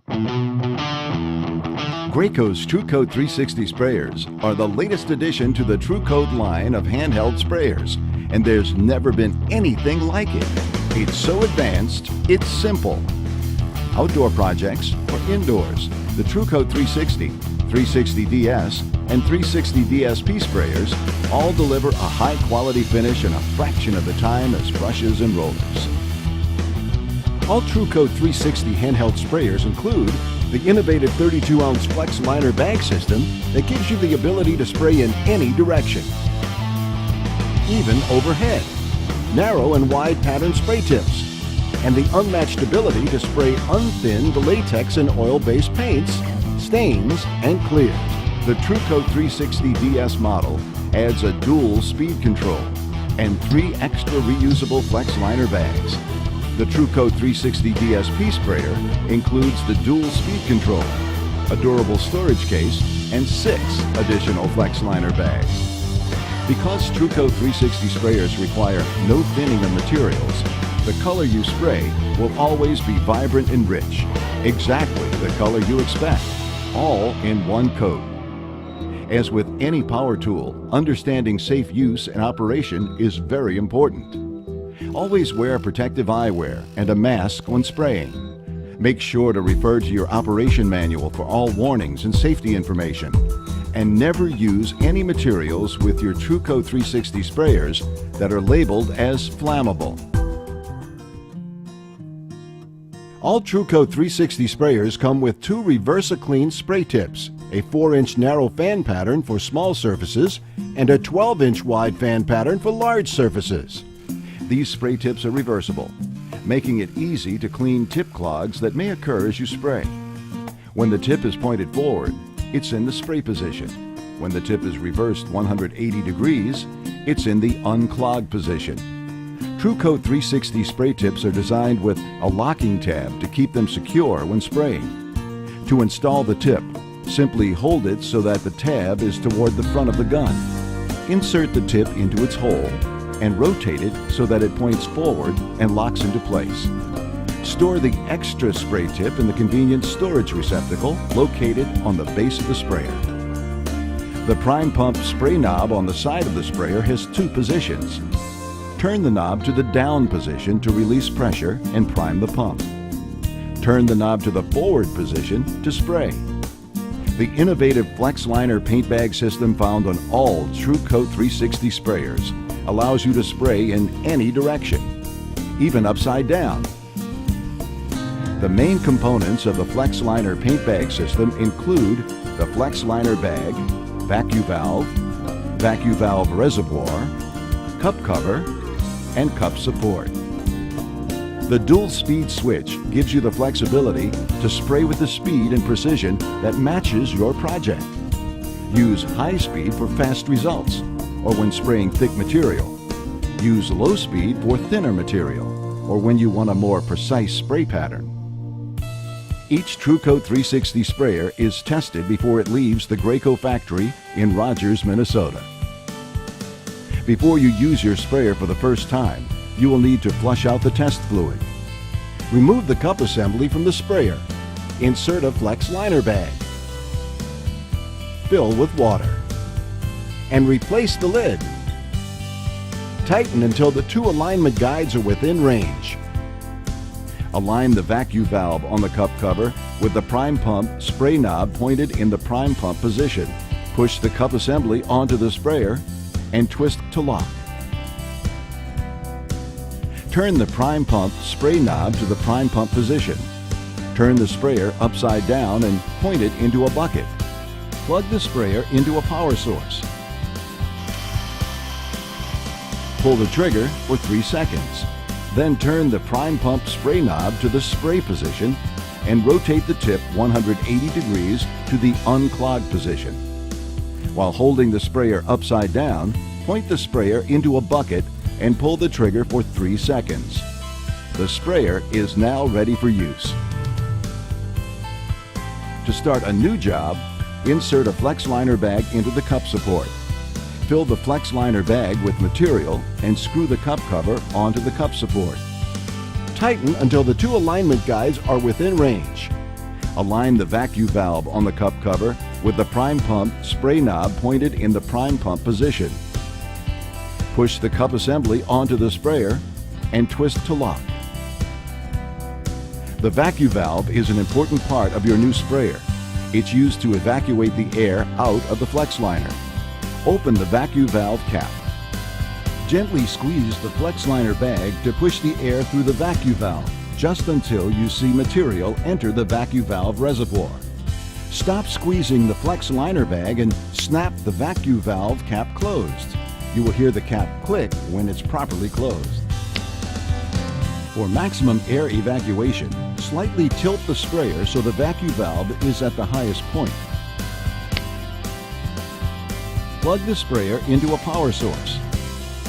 Graco's TrueCoat 360 sprayers are the latest addition to the TrueCoat line of handheld sprayers, and there's never been anything like it. It's so advanced, it's simple. Outdoor projects or indoors, the TrueCoat 360, 360DS, and 360 DSP sprayers all deliver a high-quality finish in a fraction of the time as brushes and rollers. All TrueCoat 360 handheld sprayers include the innovative 32-ounce Flex Liner bag system that gives you the ability to spray in any direction, even overhead, narrow and wide pattern spray tips, and the unmatched ability to spray unthinned latex and oil-based paints, stains, and clears. The TrueCoat 360 DS model adds a dual speed control and 3 extra reusable Flex Liner bags. The TrueCoat 360 DSP sprayer includes the dual speed control, a durable storage case, and 6 additional Flex Liner bags. Because TrueCoat 360 sprayers require no thinning of materials, the color you spray will always be vibrant and rich, exactly the color you expect, all in one coat. As with any power tool, understanding safe use and operation is very important. Always wear protective eyewear and a mask when spraying. Make sure to refer to your operation manual for all warnings and safety information. And never use any materials with your TrueCoat 360 sprayers that are labeled as flammable. All TrueCoat 360 sprayers come with 2 Reversa-Clean spray tips, a 4-inch narrow fan pattern for small surfaces, and a 12-inch wide fan pattern for large surfaces. These spray tips are reversible, making it easy to clean tip clogs that may occur as you spray. When the tip is pointed forward, it's in the spray position. When the tip is reversed 180 degrees, it's in the unclogged position. TrueCoat 360 spray tips are designed with a locking tab to keep them secure when spraying. To install the tip, simply hold it so that the tab is toward the front of the gun. Insert the tip into its hole and rotate it so that it points forward and locks into place. Store the extra spray tip in the convenient storage receptacle located on the base of the sprayer. The prime pump spray knob on the side of the sprayer has 2 positions. Turn the knob to the down position to release pressure and prime the pump. Turn the knob to the forward position to spray. The innovative Flex Liner paint bag system found on all TrueCoat 360 sprayers allows you to spray in any direction, even upside down. The main components of the Flex Liner paint bag system include the Flex Liner bag, vacuum valve reservoir, cup cover, and cup support. The dual speed switch gives you the flexibility to spray with the speed and precision that matches your project. Use high speed for fast results, or when spraying thick material. Use low speed for thinner material, or when you want a more precise spray pattern. Each TrueCoat 360 sprayer is tested before it leaves the Graco factory in Rogers, Minnesota. Before you use your sprayer for the first time, you will need to flush out the test fluid. Remove the cup assembly from the sprayer. Insert a Flex Liner bag. Fill with water. And replace the lid. Tighten until the 2 alignment guides are within range. Align the vacuum valve on the cup cover with the prime pump spray knob pointed in the prime pump position. Push the cup assembly onto the sprayer and twist to lock. Turn the prime pump spray knob to the prime pump position. Turn the sprayer upside down and point it into a bucket. Plug the sprayer into a power source. Pull the trigger for 3 seconds. Then turn the prime pump spray knob to the spray position and rotate the tip 180 degrees to the unclogged position. While holding the sprayer upside down, point the sprayer into a bucket and pull the trigger for 3 seconds. The sprayer is now ready for use. To start a new job, insert a Flex Liner bag into the cup support. Fill the Flex Liner bag with material and screw the cup cover onto the cup support. Tighten until the 2 alignment guides are within range. Align the vacuum valve on the cup cover with the prime pump spray knob pointed in the prime pump position. Push the cup assembly onto the sprayer and twist to lock. The vacuum valve is an important part of your new sprayer. It's used to evacuate the air out of the flex liner. Open the vacuum valve cap. Gently squeeze the flex liner bag to push the air through the vacuum valve, just until you see material enter the vacuum valve reservoir. Stop squeezing the flex liner bag and snap the vacuum valve cap closed. You will hear the cap click when it's properly closed. For maximum air evacuation, slightly tilt the sprayer so the vacuum valve is at the highest point. Plug the sprayer into a power source.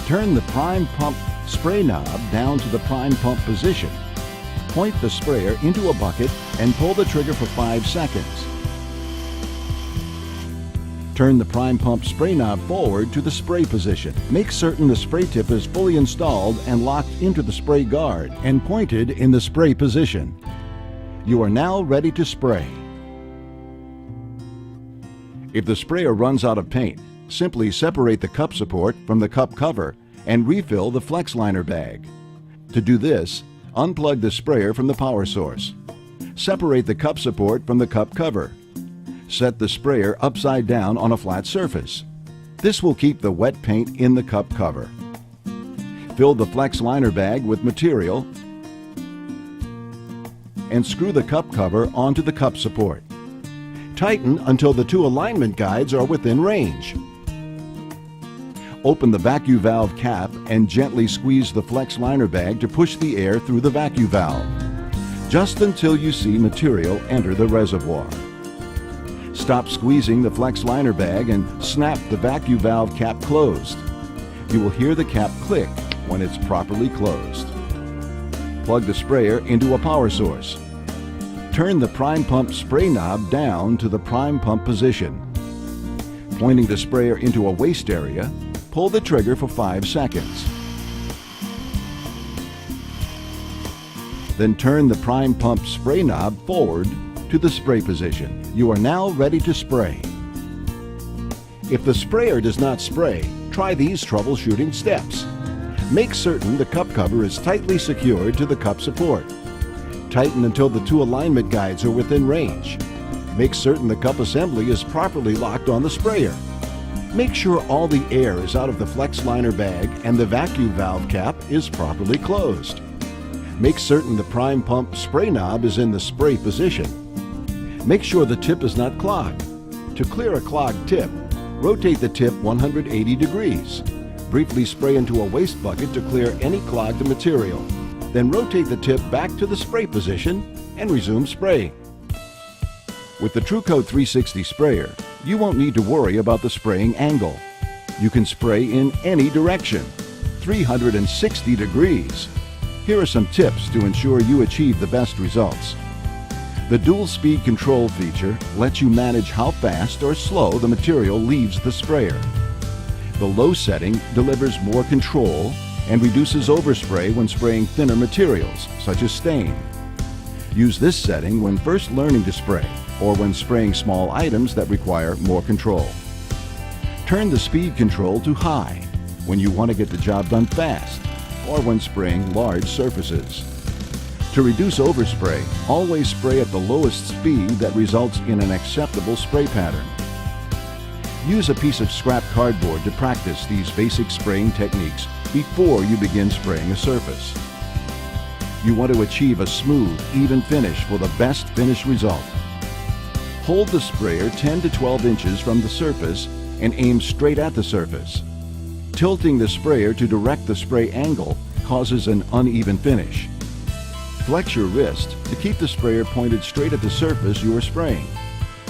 Turn the prime pump spray knob down to the prime pump position. Point the sprayer into a bucket and pull the trigger for 5 seconds. Turn the prime pump spray knob forward to the spray position. Make certain the spray tip is fully installed and locked into the spray guard and pointed in the spray position. You are now ready to spray. If the sprayer runs out of paint, simply separate the cup support from the cup cover and refill the flex liner bag. To do this, unplug the sprayer from the power source. Separate the cup support from the cup cover. Set the sprayer upside down on a flat surface. This will keep the wet paint in the cup cover. Fill the flex liner bag with material and screw the cup cover onto the cup support. Tighten until the 2 alignment guides are within range. Open the vacuum valve cap and gently squeeze the flex liner bag to push the air through the vacuum valve, just until you see material enter the reservoir. Stop squeezing the flex liner bag and snap the vacuum valve cap closed. You will hear the cap click when it's properly closed. Plug the sprayer into a power source. Turn the prime pump spray knob down to the prime pump position. Pointing the sprayer into a waste area, pull the trigger for 5 seconds. Then turn the prime pump spray knob forward to the spray position. You are now ready to spray. If the sprayer does not spray, try these troubleshooting steps. Make certain the cup cover is tightly secured to the cup support. Tighten until the 2 alignment guides are within range. Make certain the cup assembly is properly locked on the sprayer. Make sure all the air is out of the flex liner bag and the vacuum valve cap is properly closed. Make certain the prime pump spray knob is in the spray position. Make sure the tip is not clogged. To clear a clogged tip, rotate the tip 180 degrees. Briefly spray into a waste bucket to clear any clogged material. Then rotate the tip back to the spray position and resume spraying. With the TrueCoat 360 sprayer, you won't need to worry about the spraying angle. You can spray in any direction, 360 degrees. Here are some tips to ensure you achieve the best results. The dual speed control feature lets you manage how fast or slow the material leaves the sprayer. The low setting delivers more control and reduces overspray when spraying thinner materials, such as stain. Use this setting when first learning to spray or when spraying small items that require more control. Turn the speed control to high when you want to get the job done fast or when spraying large surfaces. To reduce overspray, always spray at the lowest speed that results in an acceptable spray pattern. Use a piece of scrap cardboard to practice these basic spraying techniques before you begin spraying a surface. You want to achieve a smooth, even finish for the best finish result. Hold the sprayer 10 to 12 inches from the surface and aim straight at the surface. Tilting the sprayer to direct the spray angle causes an uneven finish. Flex your wrist to keep the sprayer pointed straight at the surface you are spraying.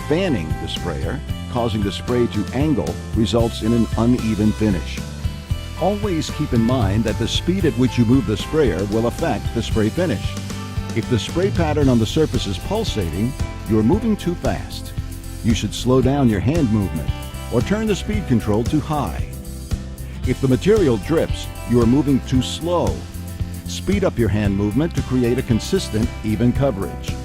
Fanning the sprayer, causing the spray to angle, results in an uneven finish. Always keep in mind that the speed at which you move the sprayer will affect the spray finish. If the spray pattern on the surface is pulsating, you are moving too fast. You should slow down your hand movement or turn the speed control to high. If the material drips, you are moving too slow. Speed up your hand movement to create a consistent, even coverage.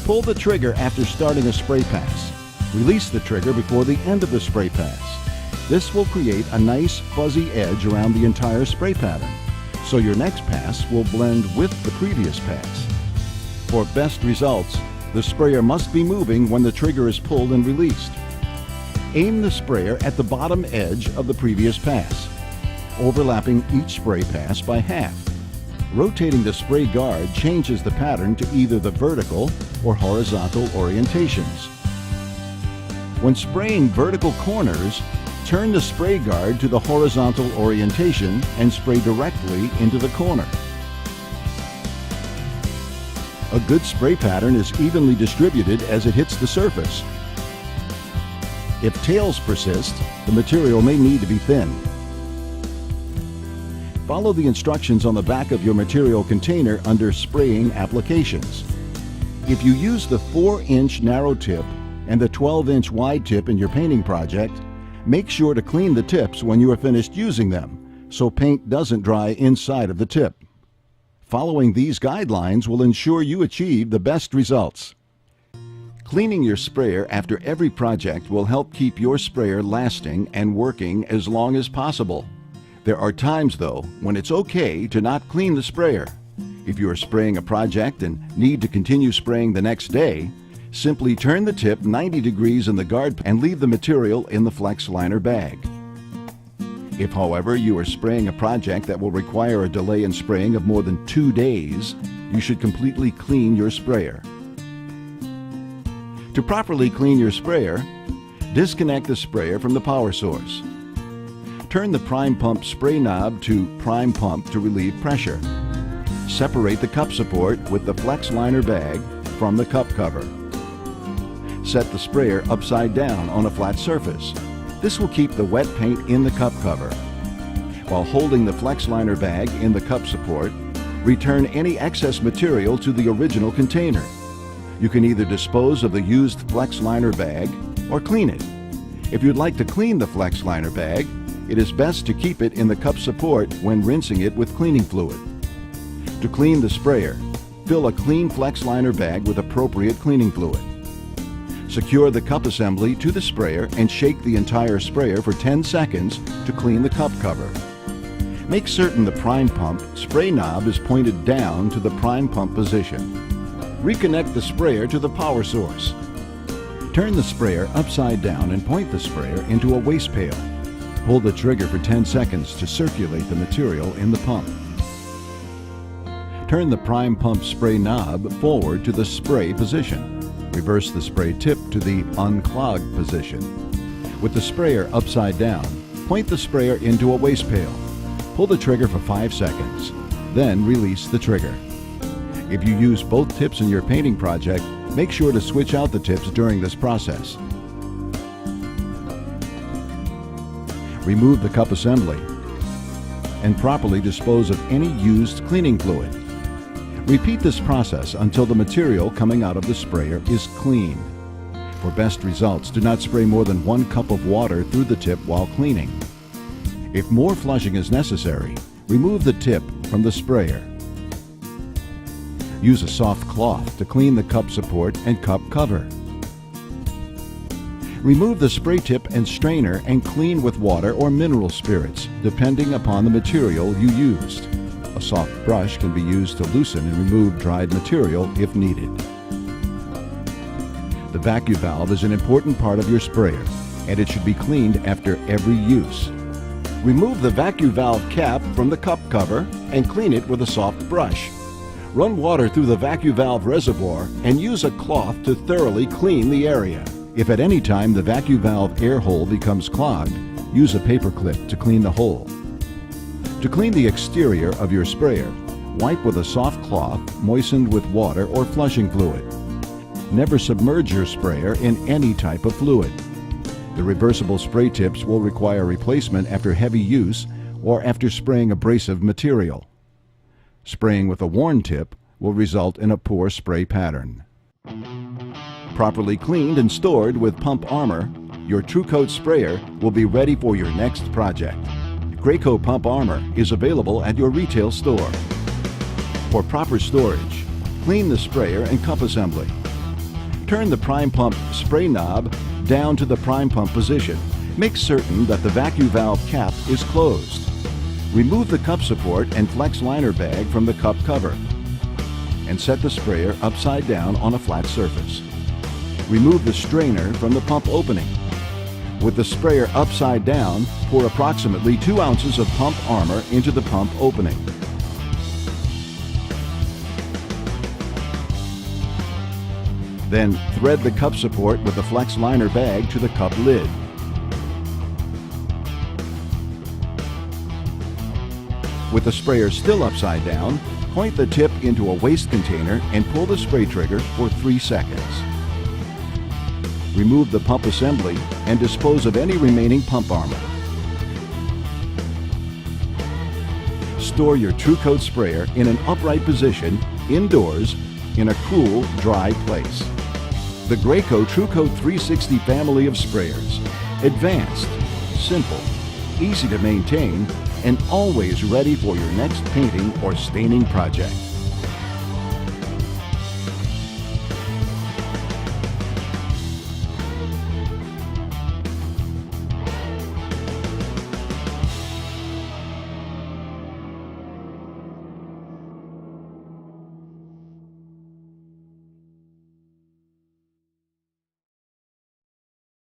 Pull the trigger after starting a spray pass. Release the trigger before the end of the spray pass. This will create a nice fuzzy edge around the entire spray pattern, so your next pass will blend with the previous pass. For best results, the sprayer must be moving when the trigger is pulled and released. Aim the sprayer at the bottom edge of the previous pass, overlapping each spray pass by half. Rotating the spray guard changes the pattern to either the vertical or horizontal orientations. When spraying vertical corners, turn the spray guard to the horizontal orientation and spray directly into the corner. A good spray pattern is evenly distributed as it hits the surface. If tails persist, the material may need to be thinned. Follow the instructions on the back of your material container under spraying applications. If you use the 4-inch narrow tip and the 12-inch wide tip in your painting project, make sure to clean the tips when you are finished using them, so paint doesn't dry inside of the tip. Following these guidelines will ensure you achieve the best results. Cleaning your sprayer after every project will help keep your sprayer lasting and working as long as possible. There are times, though, when it's okay to not clean the sprayer. If you are spraying a project and need to continue spraying the next day, simply turn the tip 90 degrees in the guard and leave the material in the flex liner bag. If, however, you are spraying a project that will require a delay in spraying of more than 2 days, you should completely clean your sprayer. To properly clean your sprayer, disconnect the sprayer from the power source. Turn the prime pump spray knob to prime pump to relieve pressure. Separate the cup support with the flex liner bag from the cup cover. Set the sprayer upside down on a flat surface. This will keep the wet paint in the cup cover. While holding the flex liner bag in the cup support, return any excess material to the original container. You can either dispose of the used flex liner bag or clean it. If you'd like to clean the flex liner bag, it is best to keep it in the cup support when rinsing it with cleaning fluid. To clean the sprayer, fill a clean flex liner bag with appropriate cleaning fluid. Secure the cup assembly to the sprayer and shake the entire sprayer for 10 seconds to clean the cup cover. Make certain the prime pump spray knob is pointed down to the prime pump position. Reconnect the sprayer to the power source. Turn the sprayer upside down and point the sprayer into a waste pail. Pull the trigger for 10 seconds to circulate the material in the pump. Turn the prime pump spray knob forward to the spray position. Reverse the spray tip to the unclogged position. With the sprayer upside down, point the sprayer into a waste pail. Pull the trigger for 5 seconds, then release the trigger. If you use both tips in your painting project, make sure to switch out the tips during this process. Remove the cup assembly and properly dispose of any used cleaning fluid. Repeat this process until the material coming out of the sprayer is clean. For best results, do not spray more than 1 cup of water through the tip while cleaning. If more flushing is necessary, remove the tip from the sprayer. Use a soft cloth to clean the cup support and cup cover. Remove the spray tip and strainer and clean with water or mineral spirits, depending upon the material you used. A soft brush can be used to loosen and remove dried material if needed. The vacuum valve is an important part of your sprayer, and it should be cleaned after every use. Remove the vacuum valve cap from the cup cover and clean it with a soft brush. Run water through the vacuum valve reservoir and use a cloth to thoroughly clean the area. If at any time the vacuum valve air hole becomes clogged, use a paper clip to clean the hole. To clean the exterior of your sprayer, wipe with a soft cloth moistened with water or flushing fluid. Never submerge your sprayer in any type of fluid. The reversible spray tips will require replacement after heavy use or after spraying abrasive material. Spraying with a worn tip will result in a poor spray pattern. Properly cleaned and stored with pump armor, your TrueCoat sprayer will be ready for your next project. Graco Pump Armor is available at your retail store. For proper storage, clean the sprayer and cup assembly. Turn the prime pump spray knob down to the prime pump position. Make certain that the vacuum valve cap is closed. Remove the cup support and flex liner bag from the cup cover and set the sprayer upside down on a flat surface. Remove the strainer from the pump opening. With the sprayer upside down, pour approximately 2 ounces of pump armor into the pump opening. Then thread the cup support with the flex liner bag to the cup lid. With the sprayer still upside down, point the tip into a waste container and pull the spray trigger for 3 seconds. Remove the pump assembly and dispose of any remaining pump armor. Store your TrueCoat sprayer in an upright position, indoors, in a cool, dry place. The Graco TrueCoat 360 family of sprayers. Advanced, simple, easy to maintain, and always ready for your next painting or staining project.